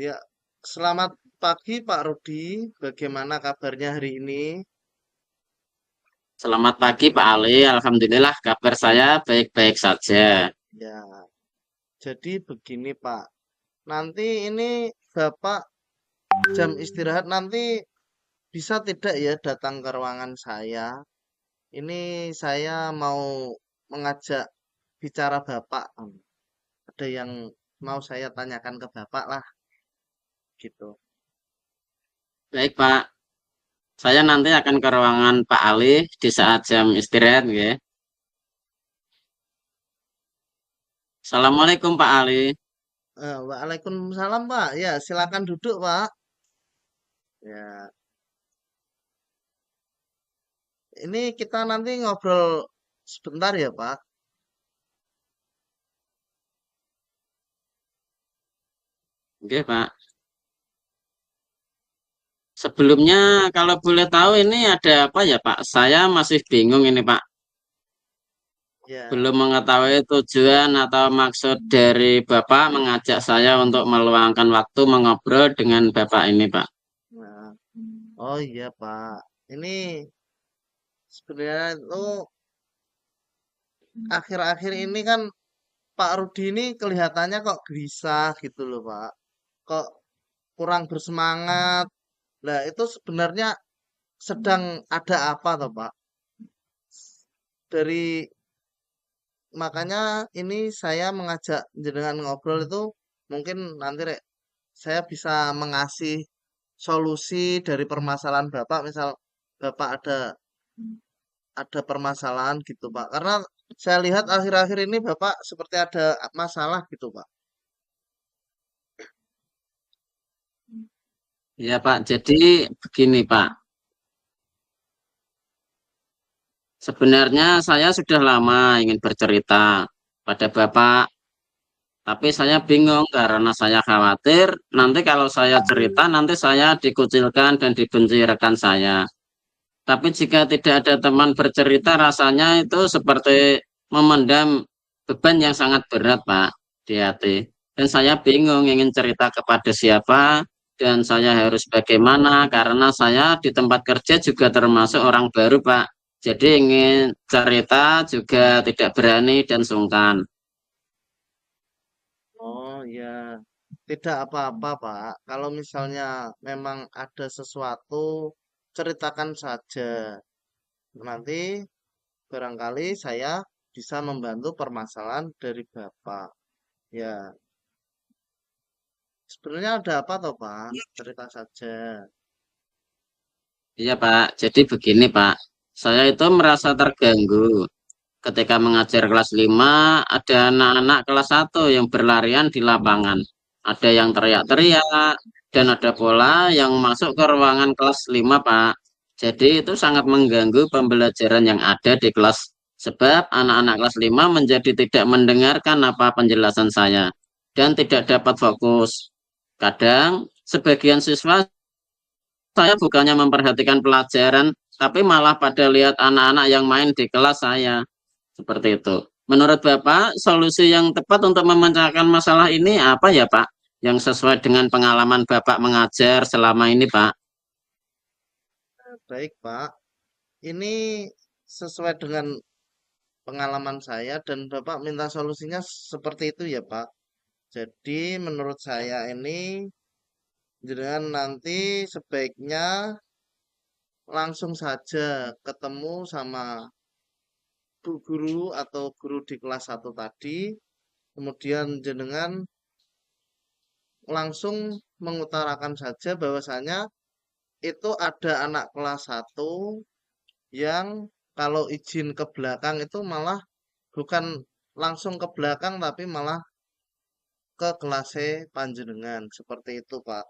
Ya, selamat pagi Pak Rudi. Bagaimana kabarnya hari ini? Selamat pagi Pak Ali, Alhamdulillah kabar saya baik-baik saja. Ya, jadi begini Pak. Nanti ini Bapak jam istirahat nanti bisa tidak ya datang ke ruangan saya? Ini saya mau mengajak bicara Bapak. Ada yang mau saya tanyakan ke Bapak lah, gitu. Baik Pak, saya nanti akan ke ruangan Pak Ali di saat jam istirahat ya. Assalamualaikum Pak Ali. Waalaikumsalam Pak. Ya, silakan duduk Pak. Ya, ini kita nanti ngobrol sebentar ya Pak. Oke Pak. Sebelumnya kalau boleh tahu ini ada apa ya Pak? Saya masih bingung ini Pak. Ya. Belum mengetahui tujuan atau maksud dari Bapak mengajak saya untuk meluangkan waktu mengobrol dengan Bapak ini Pak. Nah, oh iya Pak. Ini sebenarnya itu akhir-akhir ini kan Pak Rudi ini kelihatannya kok gelisah gitu loh Pak. Kok kurang bersemangat. Nah itu sebenarnya sedang ada apa toh Pak? Dari makanya ini saya mengajak jenengan ngobrol itu mungkin nanti saya bisa mengasih solusi dari permasalahan Bapak. Misal Bapak ada permasalahan gitu Pak. Karena saya lihat akhir-akhir ini Bapak seperti ada masalah gitu Pak. Ya Pak, jadi begini Pak. Sebenarnya saya sudah lama ingin bercerita pada Bapak, tapi saya bingung karena saya khawatir nanti kalau saya cerita nanti saya dikucilkan dan dibenci rekan saya. Tapi jika tidak ada teman bercerita rasanya itu seperti memendam beban yang sangat berat, Pak, di hati. Dan saya bingung ingin cerita kepada siapa dan saya harus bagaimana karena saya di tempat kerja juga termasuk orang baru, Pak. Jadi ingin cerita juga tidak berani dan sungkan. Oh ya, tidak apa-apa Pak. Kalau misalnya memang ada sesuatu, ceritakan saja. Nanti barangkali saya bisa membantu permasalahan dari Bapak. Ya, sebenarnya ada apa toh Pak? Cerita saja. Iya, Pak. Jadi begini, Pak. Saya itu merasa terganggu. Ketika mengajar kelas 5, ada anak-anak kelas 1 yang berlarian di lapangan. Ada yang teriak-teriak, dan ada pula yang masuk ke ruangan kelas 5, Pak. Jadi itu sangat mengganggu pembelajaran yang ada di kelas. Sebab anak-anak kelas 5 menjadi tidak mendengarkan apa penjelasan saya. Dan tidak dapat fokus. Kadang, sebagian siswa saya bukannya memperhatikan pelajaran, tapi malah pada lihat anak-anak yang main di kelas saya. Seperti itu. Menurut Bapak, solusi yang tepat untuk memecahkan masalah ini apa ya, Pak? Yang sesuai dengan pengalaman Bapak mengajar selama ini, Pak. Baik Pak, ini sesuai dengan pengalaman saya dan Bapak minta solusinya seperti itu ya Pak. Jadi menurut saya ini jenengan nanti sebaiknya langsung saja ketemu sama bu guru atau guru di kelas 1 tadi. Kemudian jenengan langsung mengutarakan saja bahwasanya itu ada anak kelas 1 yang kalau izin ke belakang itu malah bukan langsung ke belakang tapi malah ke kelas panjenengan seperti itu Pak.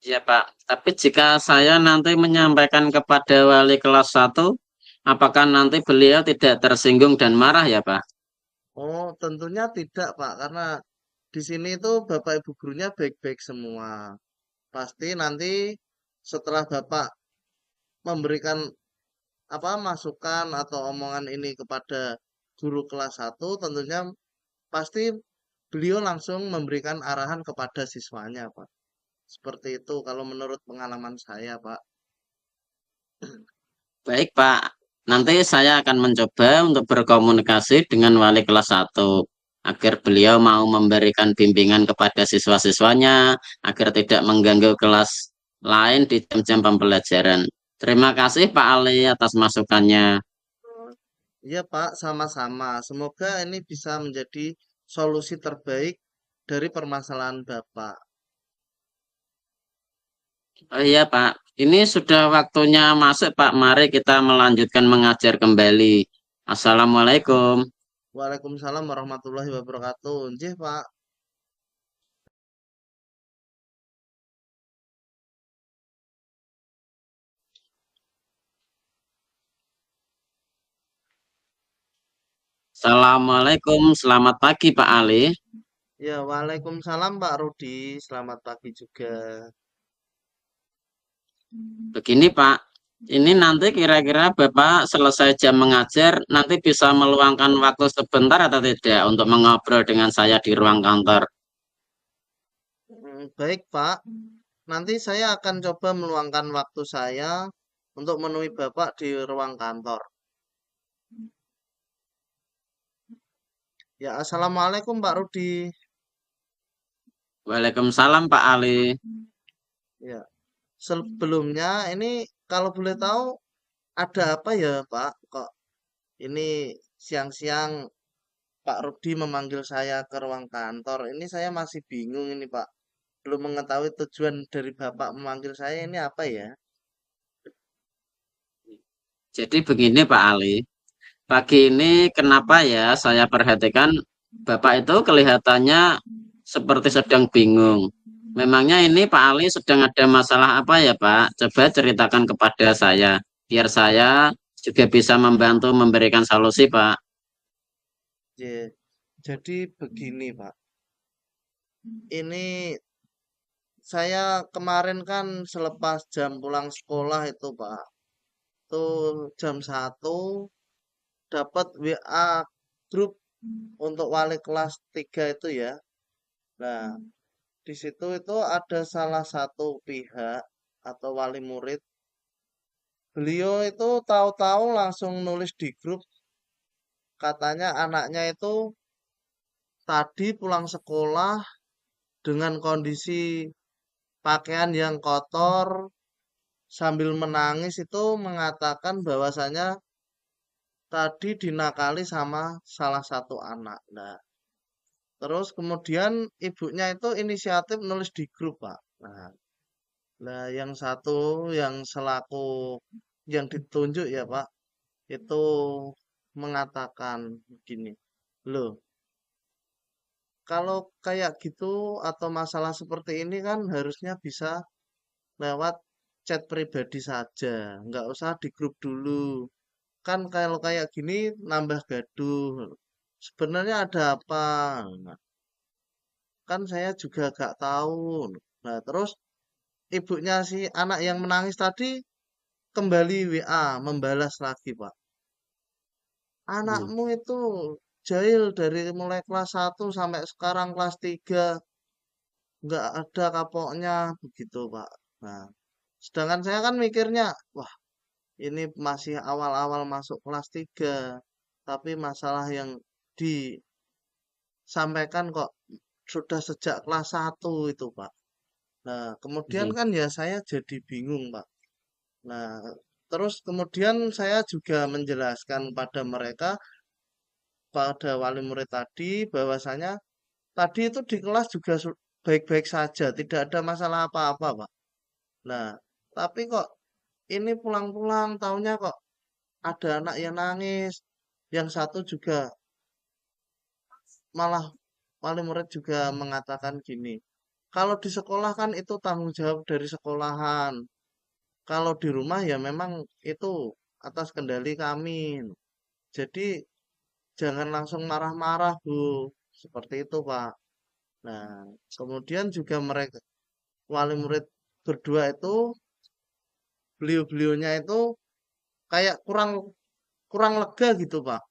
Ya, Pak. Tapi jika saya nanti menyampaikan kepada wali kelas 1, apakah nanti beliau tidak tersinggung dan marah ya, Pak? Oh, tentunya tidak Pak, karena di sini itu Bapak Ibu gurunya baik-baik semua. Pasti nanti setelah Bapak memberikan apa masukan atau omongan ini kepada guru kelas 1, tentunya pasti beliau langsung memberikan arahan kepada siswanya, Pak. Seperti itu kalau menurut pengalaman saya, Pak. Baik, Pak. Nanti saya akan mencoba untuk berkomunikasi dengan wali kelas 1 agar beliau mau memberikan bimbingan kepada siswa-siswanya agar tidak mengganggu kelas lain di jam-jam pembelajaran. Terima kasih Pak Ali atas masukannya. Iya, Pak, sama-sama. Semoga ini bisa menjadi solusi terbaik dari permasalahan Bapak. Oh iya Pak, ini sudah waktunya masuk Pak. Mari kita melanjutkan mengajar kembali. Assalamualaikum. Waalaikumsalam warahmatullahi wabarakatuh. Nggih, Pak. Assalamualaikum, selamat pagi Pak Ali. Ya, waalaikumsalam Pak Rudi. Selamat pagi juga. Begini Pak, ini nanti kira-kira Bapak selesai jam mengajar, nanti bisa meluangkan waktu sebentar atau tidak untuk mengobrol dengan saya di ruang kantor. Baik, Pak. Nanti saya akan coba meluangkan waktu saya untuk menemui Bapak di ruang kantor. Ya, Assalamualaikum Pak Rudi. Waalaikumsalam Pak Ali. Ya, sebelumnya ini kalau boleh tahu ada apa ya, Pak? Kok ini siang-siang Pak Rudi memanggil saya ke ruang kantor. Ini saya masih bingung ini, Pak. Belum mengetahui tujuan dari Bapak memanggil saya ini apa ya? Jadi begini Pak Ali, pagi ini kenapa ya saya perhatikan Bapak itu kelihatannya seperti sedang bingung. Memangnya ini Pak Ali sedang ada masalah apa ya Pak? Coba ceritakan kepada saya, biar saya juga bisa membantu memberikan solusi Pak. Ya, jadi begini, Pak. Ini saya kemarin kan selepas jam pulang sekolah itu, Pak. Itu jam 1 dapat WA grup untuk wali kelas 3 itu ya. Nah, di situ itu ada salah satu pihak atau wali murid. Beliau itu tahu-tahu langsung nulis di grup katanya anaknya itu tadi pulang sekolah dengan kondisi pakaian yang kotor sambil menangis itu mengatakan bahwasanya tadi dinakali sama salah satu anak. Nah, terus kemudian ibunya itu inisiatif nulis di grup, Pak. Nah, yang satu yang selaku yang ditunjuk ya, Pak, itu mengatakan begini, loh, kalau kayak gitu atau masalah seperti ini kan harusnya bisa lewat chat pribadi saja, nggak usah di grup dulu. Kan kalau kayak gini nambah gaduh. Sebenarnya ada apa? Nah, kan saya juga gak tahu. Nah, terus ibunya si anak yang menangis tadi kembali WA, membalas lagi, Pak. Hmm. Anakmu itu jahil dari mulai kelas 1 sampai sekarang kelas 3, nggak ada kapoknya, begitu, Pak. Nah, sedangkan saya kan mikirnya, wah, ini masih awal-awal masuk kelas 3, tapi masalah yang disampaikan kok sudah sejak kelas 1 itu, Pak. Nah, kemudian Hmm. kan ya saya jadi bingung, Pak. Nah, terus kemudian saya juga menjelaskan pada mereka, pada wali murid tadi, bahwasanya tadi itu di kelas juga baik-baik saja, tidak ada masalah apa-apa, Pak. Nah, tapi kok ini pulang-pulang taunya kok ada anak yang nangis, yang satu juga malah wali murid juga mengatakan gini, kalau di sekolah kan itu tanggung jawab dari sekolahan. Kalau di rumah ya memang itu atas kendali kami. Jadi jangan langsung marah-marah, Bu. Seperti itu, Pak. Nah, kemudian juga mereka wali murid berdua itu beliau-beliaunya itu kayak kurang kurang lega gitu, Pak.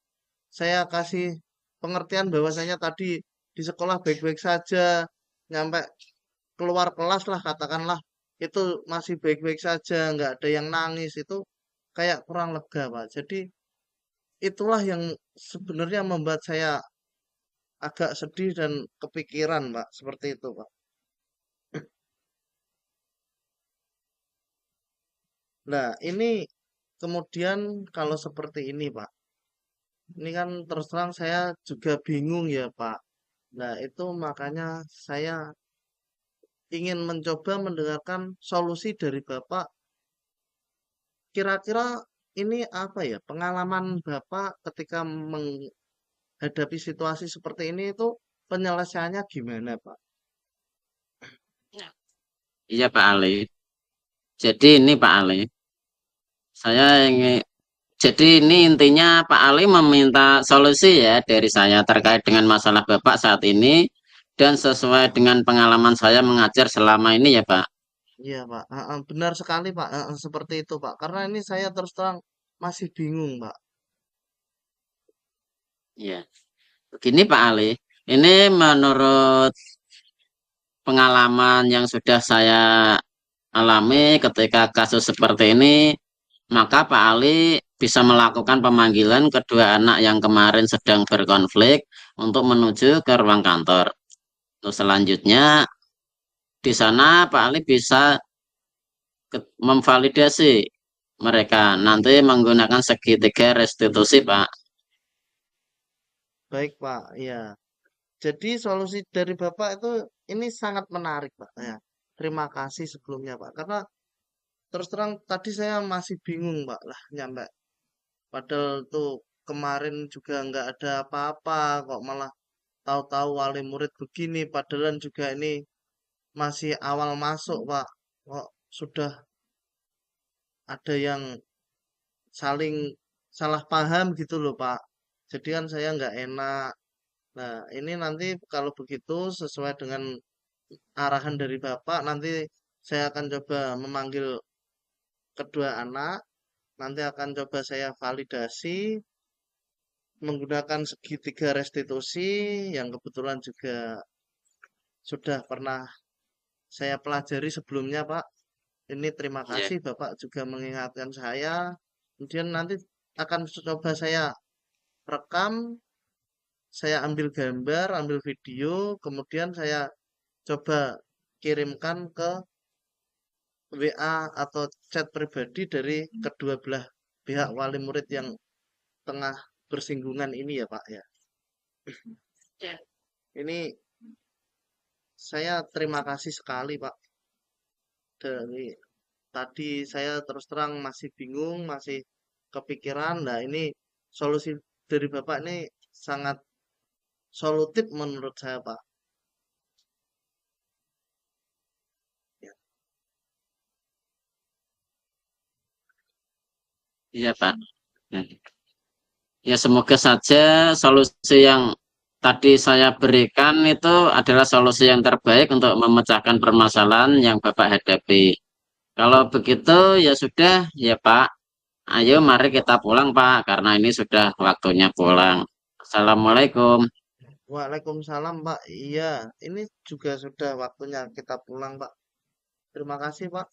Saya kasih pengertian bahwasanya tadi di sekolah baik-baik saja, nyampe keluar kelas lah katakanlah, itu masih baik-baik saja, nggak ada yang nangis, itu kayak kurang lega, Pak. Jadi itulah yang sebenarnya membuat saya agak sedih dan kepikiran, Pak, seperti itu, Pak. Nah, ini kemudian kalau seperti ini, Pak, ini kan terus terang saya juga bingung ya, Pak. Nah, itu makanya saya ingin mencoba mendengarkan solusi dari Bapak. Kira-kira ini apa ya, pengalaman Bapak ketika menghadapi situasi seperti ini itu penyelesaiannya gimana, Pak? Iya Pak Ali. Jadi ini Pak Ali, saya ingin jadi ini intinya Pak Ali meminta solusi ya dari saya terkait dengan masalah Bapak saat ini dan sesuai dengan pengalaman saya mengajar selama ini ya Pak. Iya, Pak. Heeh, benar sekali, Pak. Heeh, seperti itu, Pak. Karena ini saya terus terang masih bingung, Pak. Ya, begini Pak Ali, ini menurut pengalaman yang sudah saya alami ketika kasus seperti ini, maka Pak Ali bisa melakukan pemanggilan kedua anak yang kemarin sedang berkonflik untuk menuju ke ruang kantor. Terus selanjutnya di sana Pak Ali bisa memvalidasi mereka nanti menggunakan segitiga restitusi Pak. Baik, Pak. Iya. Jadi solusi dari Bapak itu ini sangat menarik, Pak. Ya. Terima kasih sebelumnya, Pak. Karena terus terang tadi saya masih bingung, Pak. Lah, nyampe. Padahal tuh kemarin juga nggak ada apa-apa, kok malah tahu-tahu wali murid begini. Padahal juga ini masih awal masuk, Pak. Kok sudah ada yang saling salah paham gitu loh, Pak. Jadi kan saya nggak enak. Nah, ini nanti kalau begitu sesuai dengan arahan dari Bapak, nanti saya akan coba memanggil kedua anak, nanti akan coba saya validasi menggunakan segitiga restitusi yang kebetulan juga sudah pernah saya pelajari sebelumnya, Pak. Ini terima Ya, kasih Bapak juga mengingatkan saya. Kemudian nanti akan coba saya rekam, saya ambil gambar, ambil video, kemudian saya coba kirimkan ke WA atau chat pribadi dari kedua belah pihak wali murid yang tengah bersinggungan ini ya Pak ya. Ini saya terima kasih sekali Pak. Dari tadi saya terus terang masih bingung, masih kepikiran. Nah ini solusi dari Bapak ini sangat solutif menurut saya Pak. Ya, iya Pak. Ya. Ya, semoga saja solusi yang tadi saya berikan itu adalah solusi yang terbaik untuk memecahkan permasalahan yang Bapak hadapi. Kalau begitu ya sudah ya Pak. Ayo mari kita pulang Pak karena ini sudah waktunya pulang. Assalamualaikum. Waalaikumsalam Pak. Iya, ini juga sudah waktunya kita pulang Pak. Terima kasih Pak.